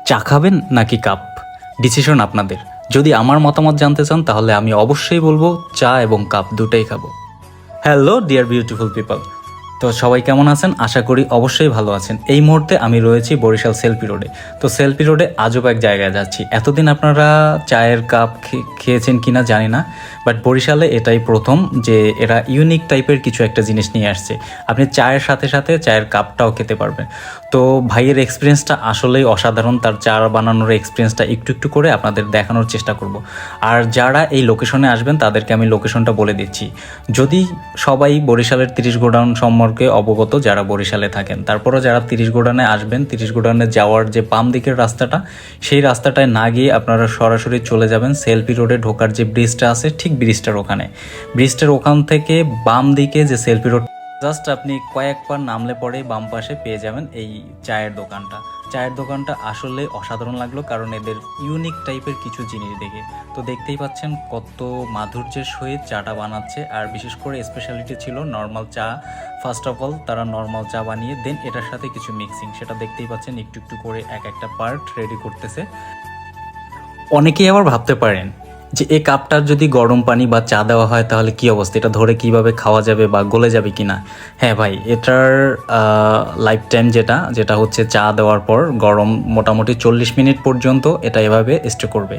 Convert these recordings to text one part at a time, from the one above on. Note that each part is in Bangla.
চা খাবেন নাকি কাপ, ডিসিশন আপনাদের। যদি আমার মতামত জানতে চান তাহলে আমি অবশ্যই বলবো চা এবং কাপ দুটাই খাবো। হ্যালো ডিয়ার বিউটিফুল পিপল, তো সবাই কেমন আছেন? আশা করি অবশ্যই ভালো আছেন। এই মুহূর্তে আমি রয়েছি বরিশাল সেলফি রোডে। তো সেলফি রোডে আজব এক জায়গায় যাচ্ছি। এতদিন আপনারা চায়ের কাপ খেয়েছেন কিনা জানি না, বাট বরিশালে এটাই প্রথম যে এরা ইউনিক টাইপের কিছু একটা জিনিস নিয়ে আসছে। আপনি চায়ের সাথে সাথে চায়ের কাপটাও খেতে পারবেন। তো ভাইয়ের এক্সপিরিয়েন্সটা আসলেই অসাধারণ। তার চা বানানোর এক্সপিরিয়েন্সটা একটু একটু করে আপনাদের দেখানোর চেষ্টা করব। আর যারা এই লোকেশনে আসবেন তাদেরকে আমি লোকেশনটা বলে দিচ্ছি। যদি সবাই বরিশালের 30 গোডাউন সম্পর্কে অবগত যারা বরিশালে থাকেন, তারপরও যারা 30 গোডাউনে আসবেন, 30 গোডাউনে যাওয়ার যে বাম দিকের রাস্তাটা, সেই রাস্তাটায় না গিয়ে আপনারা সরাসরি চলে যাবেন সেলফি রোডে ঢোকার যে ব্রিজটা আছে, ঠিক ব্রিজটার ওখানে। ব্রিজটার ওখান থেকে বাম দিকে যে সেলফি রোড, জাস্ট আপনি কয়েকবার নামলে পরে বাম পাশে পেয়ে যাবেন এই চায়ের দোকানটা। চায়ের দোকানটা আসলে অসাধারণ লাগলো, কারণ এদের ইউনিক টাইপের কিছু জিনিস দেখে। তো দেখতেই পাচ্ছেন কত মাধুর্যের সহিত চাটা বানাচ্ছে। আর বিশেষ করে স্পেশালিটি ছিল নর্মাল চা। ফার্স্ট অফ অল তারা নর্মাল চা বানিয়ে দেন এটার সাথে কিছু মিক্সিং, সেটা দেখতেই পাচ্ছেন একটু একটু করে এক একটা পার্ট রেডি করতেছে। অনেকেই আবার ভাবতে পারেন যে এই কাপটার যদি গরম পানি বা চা দেওয়া হয় তাহলে কি অবস্থা, এটা ধরে কিভাবে খাওয়া যাবে বা গলে যাবে কিনা। হ্যাঁ ভাই, এটার লাইফ টাইম যেটা হচ্ছে চা দেওয়ার পর গরম মোটামুটি 40 মিনিট পর্যন্ত এটা এভাবে স্টে করবে।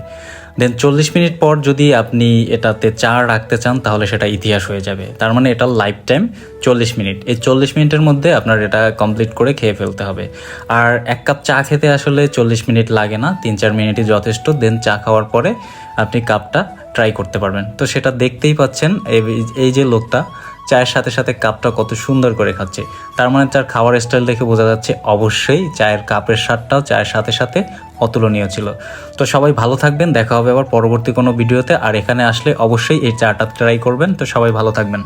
দেন 40 মিনিট পর যদি আপনি এটাতে চা রাখতে চান তাহলে সেটা ইতিহাস হয়ে যাবে। তার মানে এটার লাইফ টাইম 40 মিনিট। এই 40 মিনিটের মধ্যে আপনার এটা কমপ্লিট করে খেয়ে ফেলতে হবে। আর এক কাপ চা খেতে আসলে 40 মিনিট লাগে না, 3-4 মিনিটই যথেষ্ট। দেন চা খাওয়ার পরে আপনি কাপটা ট্রাই করতে পারবেন। তো সেটা দেখতেই পাচ্ছেন, এই যে লোকটা চায়ের সাথে সাথে কাপটা কত সুন্দর করে খাচ্ছে। তার মানে তার খাওয়ার স্টাইল দেখে বোঝা যাচ্ছে অবশ্যই চায়ের কাপের স্বাদটাও চায়ের সাথে সাথে অতুলনীয় ছিল। তো সবাই ভালো থাকবেন, দেখা হবে আবার পরবর্তী কোনো ভিডিওতে। আর এখানে আসলে অবশ্যই এই চাটা ট্রাই করবেন। তো সবাই ভালো থাকবেন।